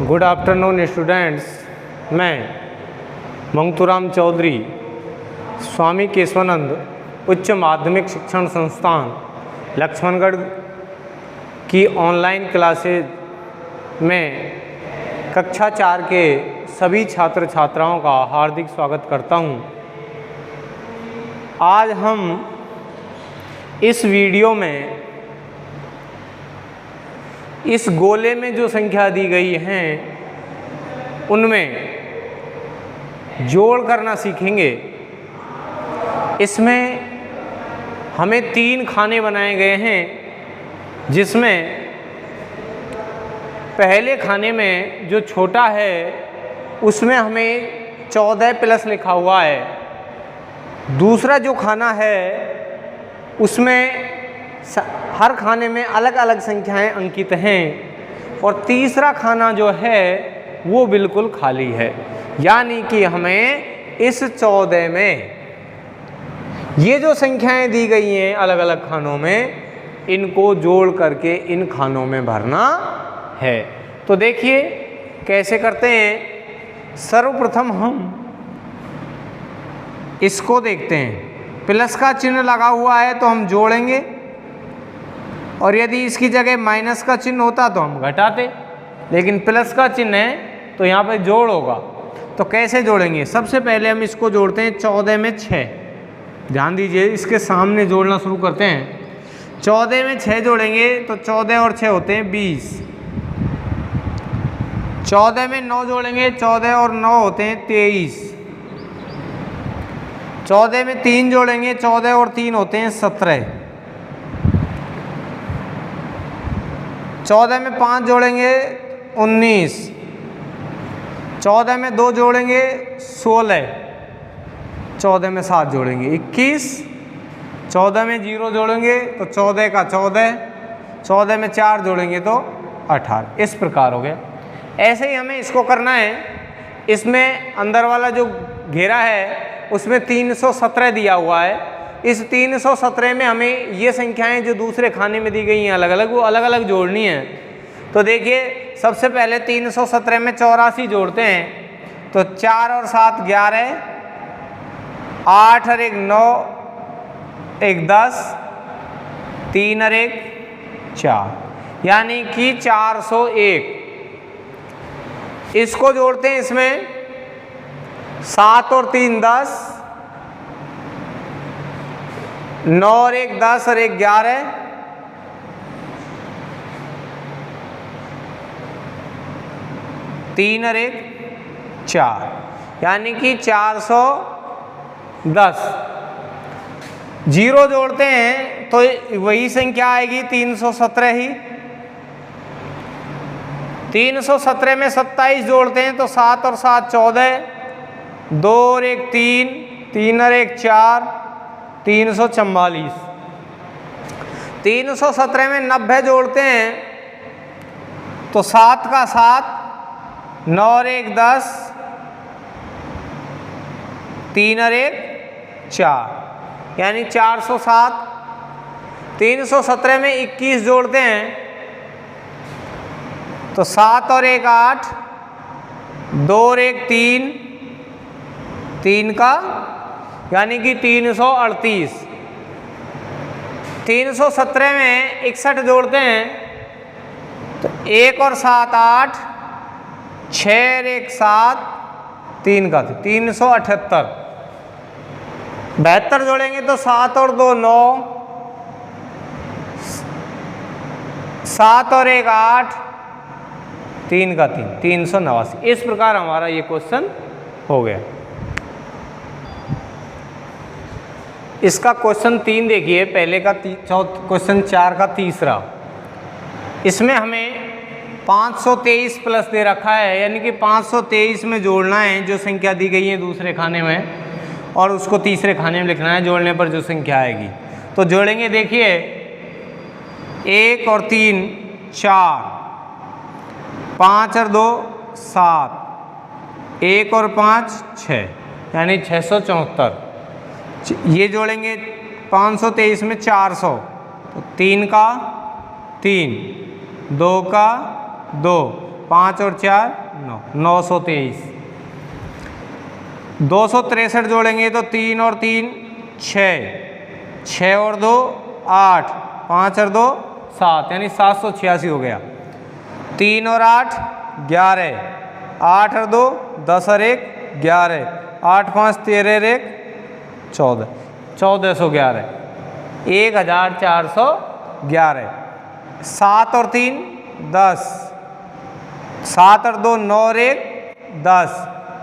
Good afternoon students. मैं मंगतूराम चौधरी स्वामी केशवानंद उच्च माध्यमिक शिक्षण संस्थान लक्ष्मणगढ़ की ऑनलाइन क्लासेज में कक्षा 4 के सभी छात्र छात्राओं का हार्दिक स्वागत करता हूं। आज हम इस वीडियो में इस गोले में जो संख्या दी गई हैं उनमें जोड़ करना सीखेंगे। इसमें हमें 3 खाने बनाए गए हैं, जिसमें पहले खाने में जो छोटा है उसमें हमें 14 प्लस लिखा हुआ है। दूसरा जो खाना है उसमें हर खाने में अलग अलग संख्याएं अंकित हैं और तीसरा खाना जो है वो बिल्कुल खाली है। यानी कि हमें इस 14 में ये जो संख्याएं दी गई हैं अलग अलग खानों में, इनको जोड़ करके इन खानों में भरना है। तो देखिए कैसे करते हैं। सर्वप्रथम हम इसको देखते हैं। प्लस का चिन्ह लगा हुआ है तो हम जोड़ेंगे, और यदि इसकी जगह माइनस का चिन्ह होता तो हम घटाते, लेकिन प्लस का चिन्ह है तो यहाँ पर जोड़ होगा। तो कैसे जोड़ेंगे? सबसे पहले हम इसको जोड़ते हैं 14 में 6। ध्यान दीजिए, इसके सामने जोड़ना शुरू करते हैं। 14 में 6 जोड़ेंगे तो 14 और 6 होते हैं 20। 14 में 9 जोड़ेंगे, 14 और 9 होते हैं 23। 14 में 3 जोड़ेंगे, 14 और 3 होते हैं 17। 14 में 5 जोड़ेंगे 19। 14 में 2 जोड़ेंगे 16। 14 में 7 जोड़ेंगे 21। 14 में 0 जोड़ेंगे तो 14 का 14। 14 में 4 जोड़ेंगे तो 18। इस प्रकार हो गया। ऐसे ही हमें इसको करना है। इसमें अंदर वाला जो घेरा है उसमें 317 दिया हुआ है। इस 317 में हमें ये संख्याएं जो दूसरे खाने में दी गई हैं अलग अलग, वो अलग अलग जोड़नी है। तो देखिए, सबसे पहले 317 में 84 जोड़ते हैं तो 4 और 7 11, 8 और 1 9, 1 10, 3 और 1 4, यानी कि 401। इसको जोड़ते हैं, इसमें 7 और 3 10, 9 और 1 10 और 1 11, 3 और 1 4, यानी कि 410। 0 जोड़ते हैं तो वही संख्या आएगी 317 ही। 317 में 27 जोड़ते हैं तो 7 और 7 14, 2 और 1 3, 3 और 1 4, 344। 317 में 90 जोड़ते हैं तो 7 का 7, 9 और 1 10, 3 और 1 4, यानी 407। 317 में 21 जोड़ते हैं तो 7 और 1 8, 2 और 1 3, 3 का, यानी कि 338। 317 में 61 जोड़ते हैं तो 1 और 7 8, 6 और 1 7, 3 का 378। 72 जोड़ेंगे तो 7 और 2 9, 7 और 1 8, 3 का 3, 389। इस प्रकार हमारा ये क्वेश्चन हो गया। इसका क्वेश्चन 3 देखिए, पहले का क्वेश्चन 4 का तीसरा। इसमें हमें 523 प्लस दे रखा है, यानी कि 523 में जोड़ना है जो संख्या दी गई है दूसरे खाने में, और उसको तीसरे खाने में लिखना है। जोड़ने पर जो संख्या आएगी तो जोड़ेंगे। देखिए, 1 और 3 4, 5 और 2 7, 1 और 5 6, यानी 674। ये जोड़ेंगे 523 में 400 तो 3 का 3, 2 का 2, 5 और 4 9, 923। 263 जोड़ेंगे तो 3 और 3 6, 6 और 2 8, 5 और 2 7, यानी 786 हो गया। 3 और 8 11, 8 और 2 10 और 1 11, 8 5 13 और 1 14, 1411, 1411। 7 और 3 10, 7 और 2 9 और 1 10,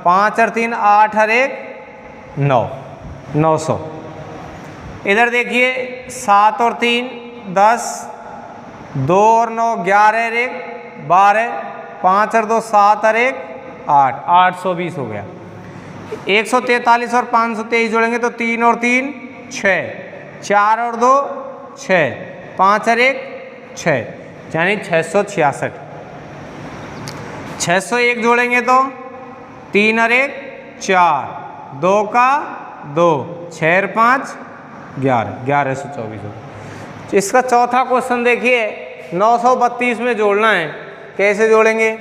5 और 3 8 और 1 9, 900। इधर देखिए 7 और 3 10, 2 और 9 11 और 1 12, 5 और 2 7 और 1 8, 820 हो गया। 143 और 523 जोड़ेंगे तो 3 और 3 6, 4 और 2 6, 5 और 1 6, यानी 666। 601 जोड़ेंगे तो 3 और 1 4, 2 का 2, 6 और 5 11, 1124 हो गया। इसका चौथा क्वेश्चन देखिए 932 में जोड़ना है। कैसे जोड़ेंगे?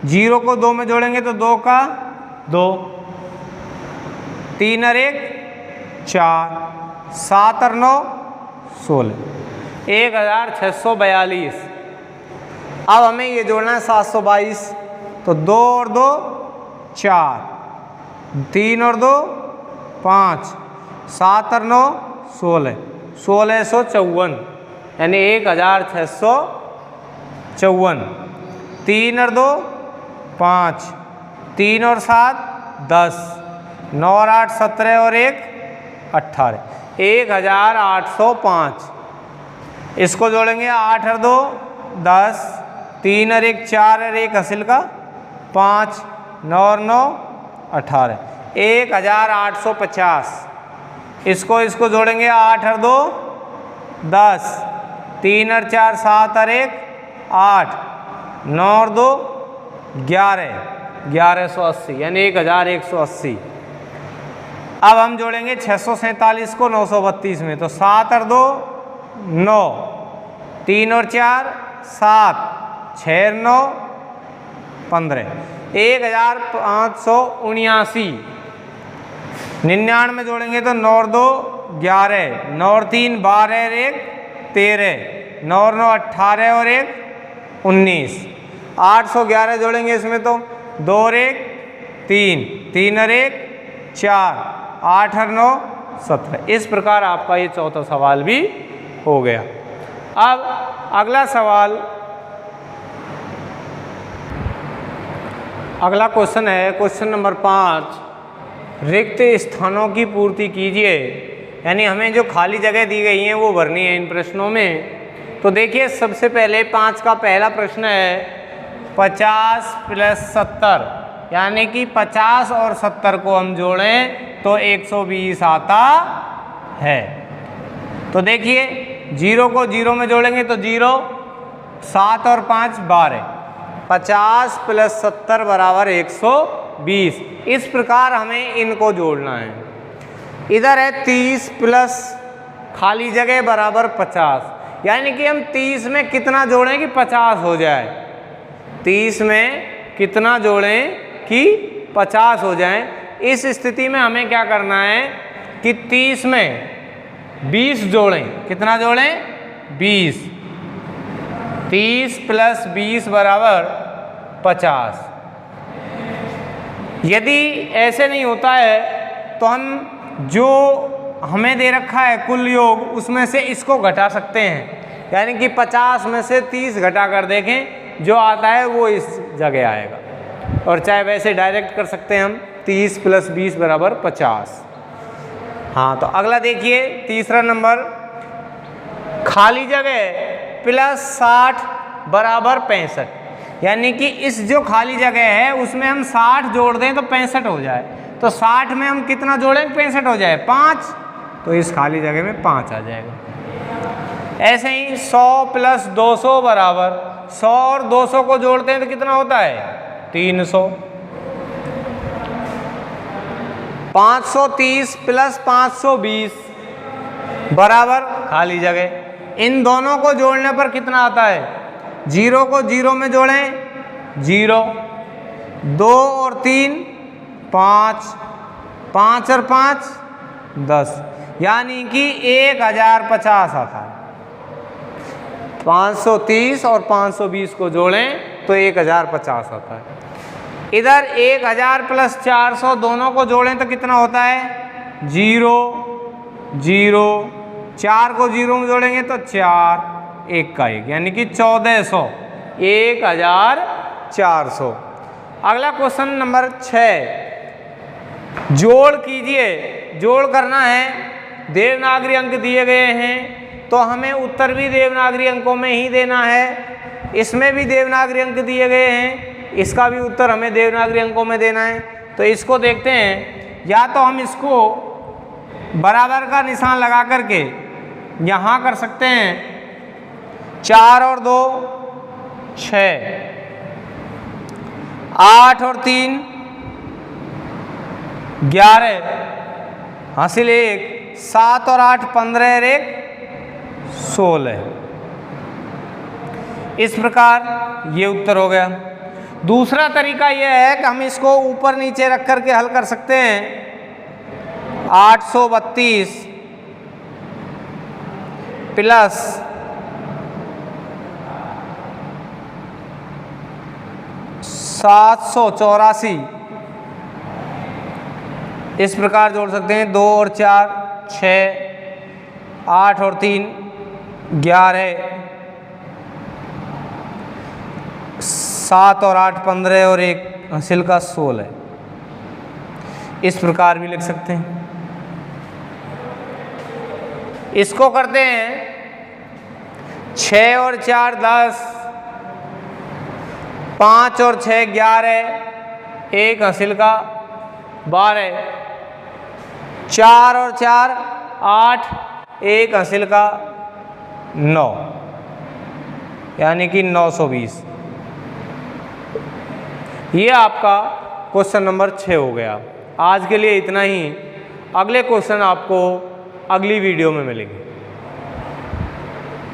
0 को 2 में जोड़ेंगे तो 2 का 2, 3 और 1 4, 7 और 9 16, 1642। अब हमें ये जोड़ना है 722, तो 2 और 2 4, 3 और 2 5, 7 और 9 16, 1654, यानी 1654। 3 और 2 5, 3 और 7 10, 9 और 8 17 और 1 18, 1805। इसको जोड़ेंगे 8 और 2 10, 3 और 1 4 और 1 हासिल का 5, 9 और 9 18, 1850। इसको जोड़ेंगे 8 और 2 10, 3 और 4 7 और 1 8, 9 और 2 11, 1180, यानी 1180। अब हम जोड़ेंगे 647 को 932 में, तो 7 और 2 9, 3 और 4 7, 6 और 9 15, 1579। 99 जोड़ेंगे तो 9 और 2 11, 9 और 3 12 और 1 13, 9 और 9 18 और 1 19। 811 जोड़ेंगे इसमें तो 2 और 1 3, 3 और 1 4, 8 और 9 17। इस प्रकार आपका ये चौथा सवाल भी हो गया। अब अगला सवाल, अगला क्वेश्चन है क्वेश्चन नंबर 5। रिक्त स्थानों की पूर्ति कीजिए, यानी हमें जो खाली जगह दी गई हैं वो भरनी है इन प्रश्नों में। तो देखिए सबसे पहले 5 का पहला प्रश्न है 50 + 70, यानी कि 50 और 70 को हम जोड़ें तो 120 आता है। तो देखिए 0 को 0 में जोड़ेंगे तो 0, 7 और 5 12, 50 + 70 बराबर 120। इस प्रकार हमें इनको जोड़ना है। इधर है 30 प्लस खाली जगह बराबर 50, यानी कि हम 30 में कितना जोड़ें कि 50 हो जाए। 30 में कितना जोड़ें कि 50 हो जाए। इस स्थिति में हमें क्या करना है कि 30 में 20 जोड़ें। कितना जोड़ें? 20। 30 + 20 बराबर 50। यदि ऐसे नहीं होता है तो हम जो हमें दे रखा है कुल योग उसमें से इसको घटा सकते हैं, यानी कि 50 में से 30 घटा कर देखें, जो आता है वो इस जगह आएगा। और चाहे वैसे डायरेक्ट कर सकते हैं हम, 30 + 20 बराबर 50। हाँ, तो अगला देखिए तीसरा नंबर, खाली जगह प्लस 60 बराबर 65, यानी कि इस जो खाली जगह है उसमें हम 60 जोड़ दें तो 65 हो जाए। तो 60 में हम कितना जोड़ें 65 हो जाए? 5, तो इस खाली जगह में 5 आ जाएगा। ऐसे ही 100 + 200 बराबर 100 और 200 को जोड़ते हैं तो कितना होता है? 300। 530 + 520 बराबर खाली जगह। इन दोनों को जोड़ने पर कितना आता है? 0 को 0 में जोड़ें 0, 2 और 3 5, 5 और 5 10, यानी कि 1050 आता है। 530 और 520 को जोड़ें तो 1050 आता है। इधर 1000 प्लस 400 दोनों को जोड़ें तो कितना होता है? 0 0, 4 को 0 में जोड़ेंगे तो 4, 1 का 1, यानी कि 1400, 1400। अगला क्वेश्चन नंबर 6, जोड़ कीजिए। जोड़ करना है, देवनागरी अंक दिए गए हैं तो हमें उत्तर भी देवनागरी अंकों में ही देना है। इसमें भी देवनागरी अंक दिए गए हैं, इसका भी उत्तर हमें देवनागरी अंकों में देना है। तो इसको देखते हैं, या तो हम इसको बराबर का निशान लगा करके यहाँ कर सकते हैं, 4 और 2 6, 8 और 3 11, हासिल 1, 7 और 8 15 और 1 16। इस प्रकार ये उत्तर हो गया। दूसरा तरीका यह है कि हम इसको ऊपर नीचे रख करके हल कर सकते हैं। 832 प्लस 784, इस प्रकार जोड़ सकते हैं। 2 और 4 6, 8 और 3 11, 7 और 8 15 और 1 हासिल का 16। इस प्रकार भी लिख सकते हैं। इसको करते हैं, 6 और 4 10, 5 और 6 11, 1 हासिल का 12, 4 और 4 8, 1 हासिल का 9, यानी कि 920। ये आपका क्वेश्चन नंबर 6 हो गया। आज के लिए इतना ही। अगले क्वेश्चन आपको अगली वीडियो में मिलेंगे।